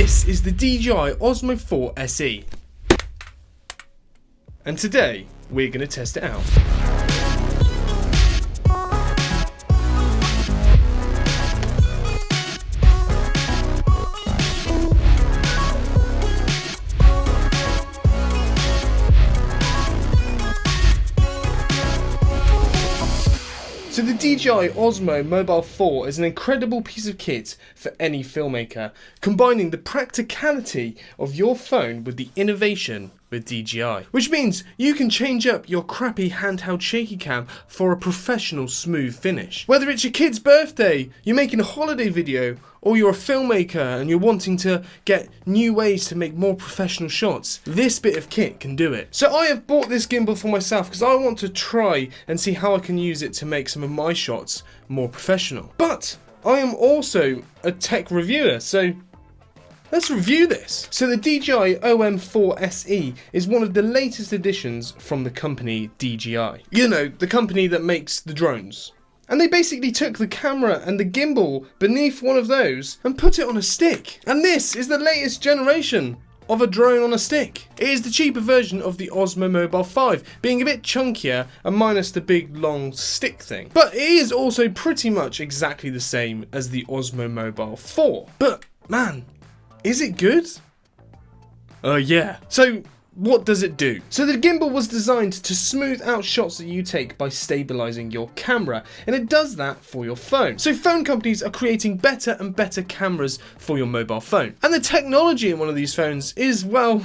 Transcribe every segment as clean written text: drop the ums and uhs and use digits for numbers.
This is the DJI OSMO 4 SE. And today, we're going to test it out. So the DJI OSMO Mobile 4 is an incredible piece of kit for any filmmaker, combining the practicality of your phone with the innovation with DJI. Which means you can change up your crappy handheld shaky cam for a professional smooth finish. Whether it's your kid's birthday, you're making a holiday video, or you're a filmmaker and you're wanting to get new ways to make more professional shots, this bit of kit can do it. So I have bought this gimbal for myself because I want to try and see how I can use it to make some of my shots more professional. But I am also a tech reviewer, so let's review this. So the DJI OM 4 SE is one of the latest additions from the company DJI. You know, the company that makes the drones. And they basically took the camera and the gimbal beneath one of those and put it on a stick. And this is the latest generation of a drone on a stick. It is the cheaper version of the OSMO Mobile 5, being a bit chunkier and minus the big long stick thing. But it is also pretty much exactly the same as the OSMO Mobile 4. But man, is it good? Yeah. So what does it do? So the gimbal was designed to smooth out shots that you take by stabilizing your camera, and it does that for your phone. So phone companies are creating better and better cameras for your mobile phone. And the technology in one of these phones is, well,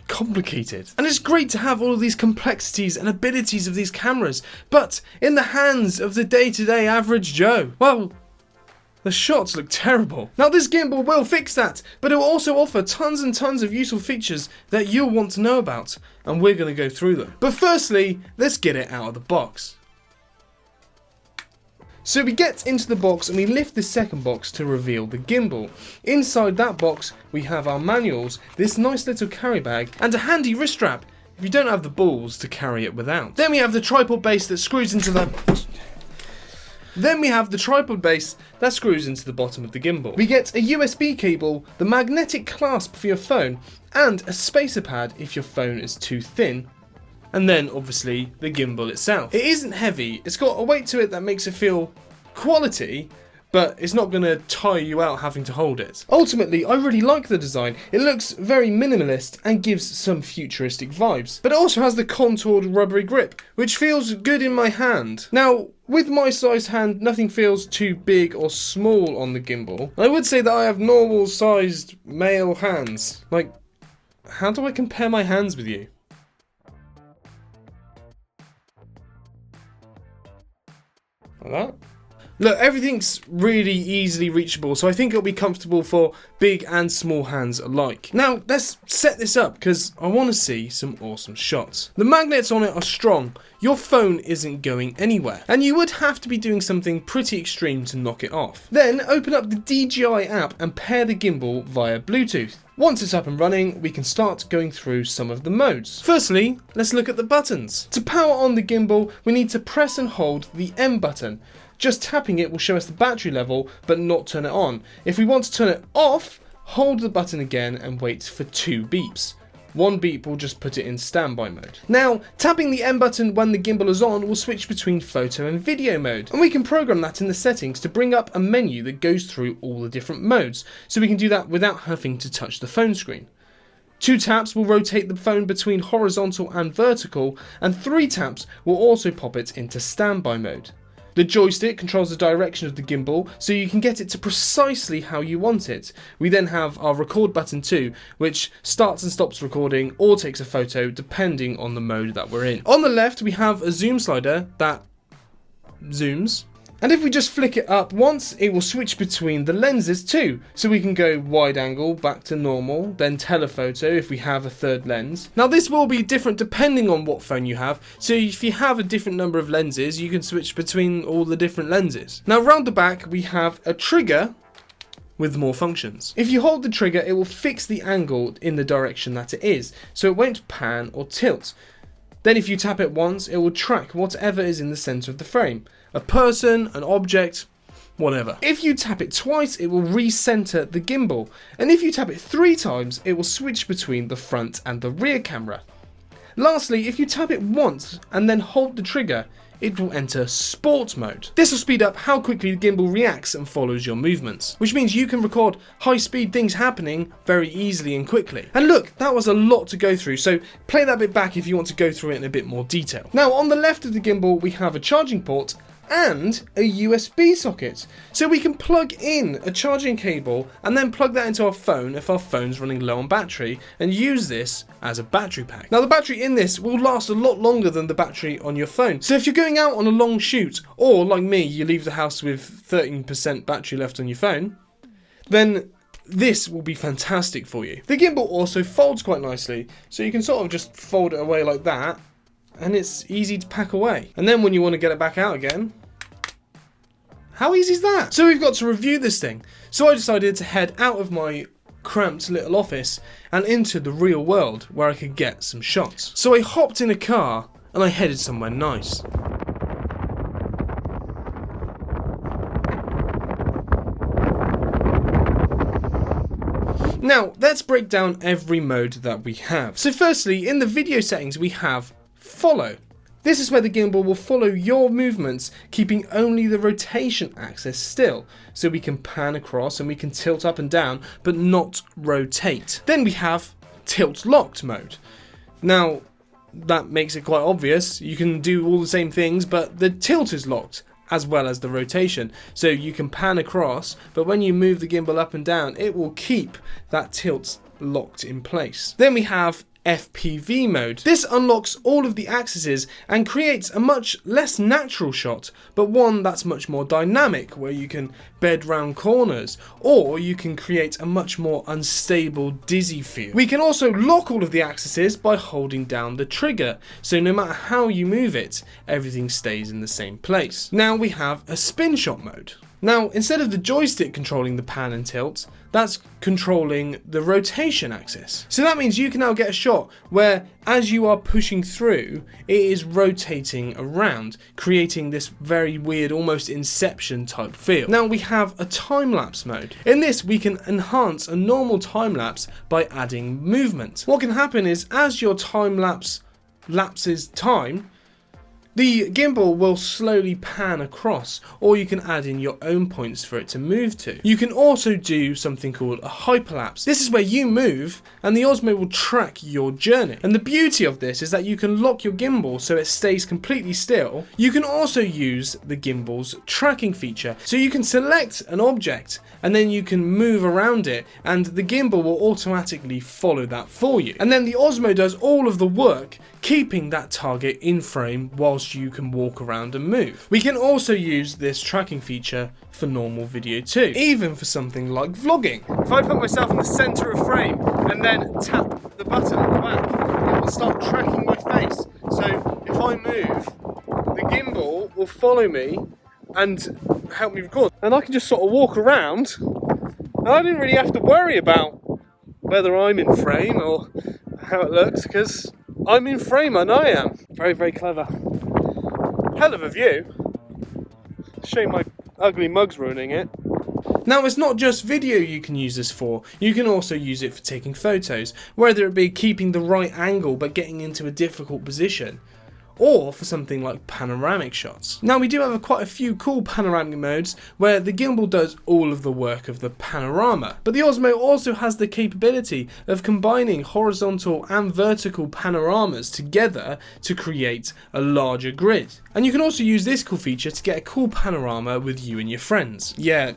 complicated. And it's great to have all of these complexities and abilities of these cameras, but in the hands of the day-to-day average Joe, well, the shots look terrible. Now this gimbal will fix that, but it will also offer tons and tons of useful features that you'll want to know about, and we're going to go through them. But firstly, let's get it out of the box. So we get into the box and we lift the second box to reveal the gimbal. Inside that box we have our manuals, this nice little carry bag, and a handy wrist strap if you don't have the balls to carry it without. Then we have the tripod base that screws into the bottom of the gimbal. We get a USB cable, the magnetic clasp for your phone, and a spacer pad if your phone is too thin. And then, obviously, the gimbal itself. It isn't heavy, it's got a weight to it that makes it feel quality, but it's not going to tire you out having to hold it. Ultimately, I really like the design. It looks very minimalist and gives some futuristic vibes. But it also has the contoured rubbery grip, which feels good in my hand. Now, with my sized hand, nothing feels too big or small on the gimbal. I would say that I have normal sized male hands. Like, how do I compare my hands with you? Like that? Look, everything's really easily reachable, so I think it'll be comfortable for big and small hands alike. Now, let's set this up, because I want to see some awesome shots. The magnets on it are strong, your phone isn't going anywhere, and you would have to be doing something pretty extreme to knock it off. Then, open up the DJI app and pair the gimbal via Bluetooth. Once it's up and running, we can start going through some of the modes. Firstly, let's look at the buttons. To power on the gimbal, we need to press and hold the M button. Just tapping it will show us the battery level, but not turn it on. If we want to turn it off, hold the button again and wait for 2 beeps. 1 beep will just put it in standby mode. Now, tapping the M button when the gimbal is on will switch between photo and video mode. And we can program that in the settings to bring up a menu that goes through all the different modes, so we can do that without having to touch the phone screen. 2 taps will rotate the phone between horizontal and vertical, and 3 taps will also pop it into standby mode. The joystick controls the direction of the gimbal, so you can get it to precisely how you want it. We then have our record button too, which starts and stops recording or takes a photo depending on the mode that we're in. On the left we have a zoom slider that zooms. And if we just flick it up once, it will switch between the lenses too. So we can go wide angle back to normal, then telephoto if we have a third lens. Now this will be different depending on what phone you have. So if you have a different number of lenses, you can switch between all the different lenses. Now round the back, we have a trigger with more functions. If you hold the trigger, it will fix the angle in the direction that it is. So it won't pan or tilt. Then if you tap it once, it will track whatever is in the center of the frame. A person, an object, whatever. If you tap it twice, it will recenter the gimbal, and if you tap it 3 times, it will switch between the front and the rear camera. Lastly, if you tap it once and then hold the trigger, it will enter sport mode. This will speed up how quickly the gimbal reacts and follows your movements, which means you can record high-speed things happening very easily and quickly. And look, that was a lot to go through, so play that bit back if you want to go through it in a bit more detail. Now, on the left of the gimbal, we have a charging port and a USB socket. So we can plug in a charging cable and then plug that into our phone if our phone's running low on battery, and use this as a battery pack. Now the battery in this will last a lot longer than the battery on your phone. So if you're going out on a long shoot, or like me, you leave the house with 13% battery left on your phone, then this will be fantastic for you. The gimbal also folds quite nicely, so you can sort of just fold it away like that, and it's easy to pack away. And then when you want to get it back out again, how easy is that? So we've got to review this thing. So I decided to head out of my cramped little office and into the real world where I could get some shots. So I hopped in a car and I headed somewhere nice. Now, let's break down every mode that we have. So firstly, in the video settings, we have follow. This is where the gimbal will follow your movements, keeping only the rotation axis still, so we can pan across and we can tilt up and down, but not rotate. Then we have tilt locked mode. Now, that makes it quite obvious. You can do all the same things, but the tilt is locked, as well as the rotation. So you can pan across, but when you move the gimbal up and down, it will keep that tilt locked in place. Then we have FPV mode. This unlocks all of the axes and creates a much less natural shot, but one that's much more dynamic, where you can bed round corners, or you can create a much more unstable, dizzy feel. We can also lock all of the axes by holding down the trigger, so no matter how you move it, everything stays in the same place. Now we have a spin shot mode. Now, instead of the joystick controlling the pan and tilt, that's controlling the rotation axis. So that means you can now get a shot where, as you are pushing through, it is rotating around, creating this very weird, almost Inception type feel. Now we have a time-lapse mode. In this, we can enhance a normal time-lapse by adding movement. What can happen is, as your time-lapse lapses time, the gimbal will slowly pan across, or you can add in your own points for it to move to. You can also do something called a hyperlapse. This is where you move and the OSMO will track your journey. And the beauty of this is that you can lock your gimbal so it stays completely still. You can also use the gimbal's tracking feature. So you can select an object and then you can move around it, and the gimbal will automatically follow that for you. And then the OSMO does all of the work, keeping that target in frame whilst you can walk around and move. We can also use this tracking feature for normal video too, even for something like vlogging. If I put myself in the center of frame and then tap the button at the back, it will start tracking my face. So if I move, the gimbal will follow me and help me record. And I can just sort of walk around, and I didn't really have to worry about whether I'm in frame or how it looks, because I'm in frame and I am. Very, very clever. Hell of a view. Shame my ugly mug's ruining it. Now, it's not just video you can use this for. You can also use it for taking photos, whether it be keeping the right angle but getting into a difficult position, or for something like panoramic shots. Now, we do have quite a few cool panoramic modes where the gimbal does all of the work of the panorama, but the OSMO also has the capability of combining horizontal and vertical panoramas together to create a larger grid. And you can also use this cool feature to get a cool panorama with you and your friends. Yeah,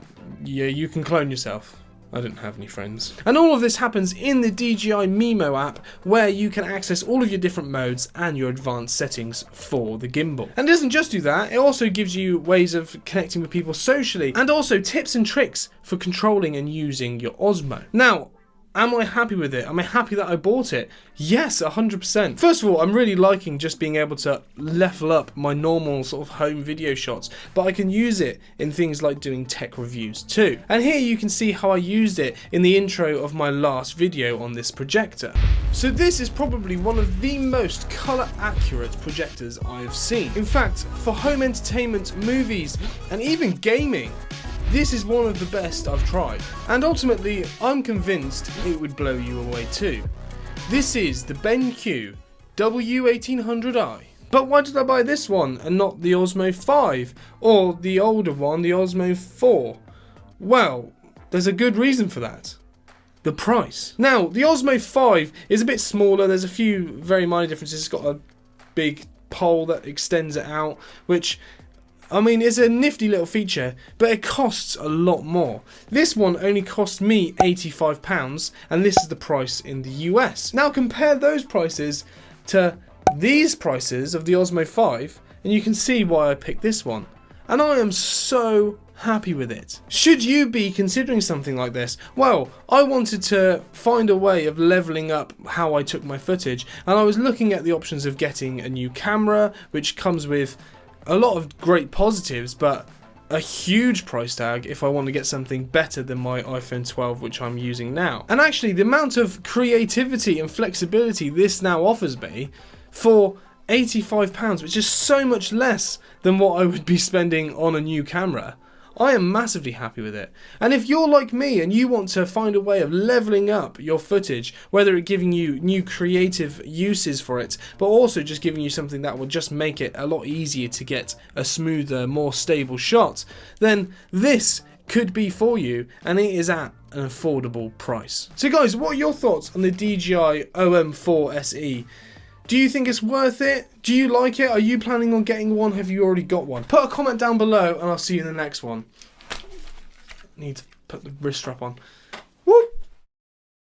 you can clone yourself. I don't have any friends. And all of this happens in the DJI Mimo app, where you can access all of your different modes and your advanced settings for the gimbal. And it doesn't just do that, it also gives you ways of connecting with people socially, and also tips and tricks for controlling and using your OSMO. Now, am I happy with it? Am I happy that I bought it? Yes, 100%. First of all, I'm really liking just being able to level up my normal sort of home video shots, but I can use it in things like doing tech reviews too. And here you can see how I used it in the intro of my last video on this projector. So this is probably one of the most colour accurate projectors I have seen. In fact, for home entertainment, movies, and even gaming, this is one of the best I've tried. And ultimately, I'm convinced it would blow you away too. This is the BenQ W1800i. But why did I buy this one and not the Osmo 5 or the older one, the Osmo 4? Well, there's a good reason for that. The price. Now, the Osmo 5 is a bit smaller. There's a few very minor differences. It's got a big pole that extends it out, which, I mean, is a nifty little feature, but it costs a lot more. This one only cost me £85, and this is the price in the US. Now compare those prices to these prices of the Osmo 5, and you can see why I picked this one. And I am so happy with it. Should you be considering something like this? Well, I wanted to find a way of leveling up how I took my footage, and I was looking at the options of getting a new camera, which comes with a lot of great positives, but a huge price tag if I want to get something better than my iPhone 12, which I'm using now. And actually, the amount of creativity and flexibility this now offers me for £85, which is so much less than what I would be spending on a new camera, I am massively happy with it. And if you're like me and you want to find a way of leveling up your footage, whether it's giving you new creative uses for it, but also just giving you something that will just make it a lot easier to get a smoother, more stable shot, then this could be for you, and it is at an affordable price. So guys, what are your thoughts on the DJI OM4 SE? Do you think it's worth it? Do you like it? Are you planning on getting one? Have you already got one? Put a comment down below and I'll see you in the next one. Need to put the wrist strap on.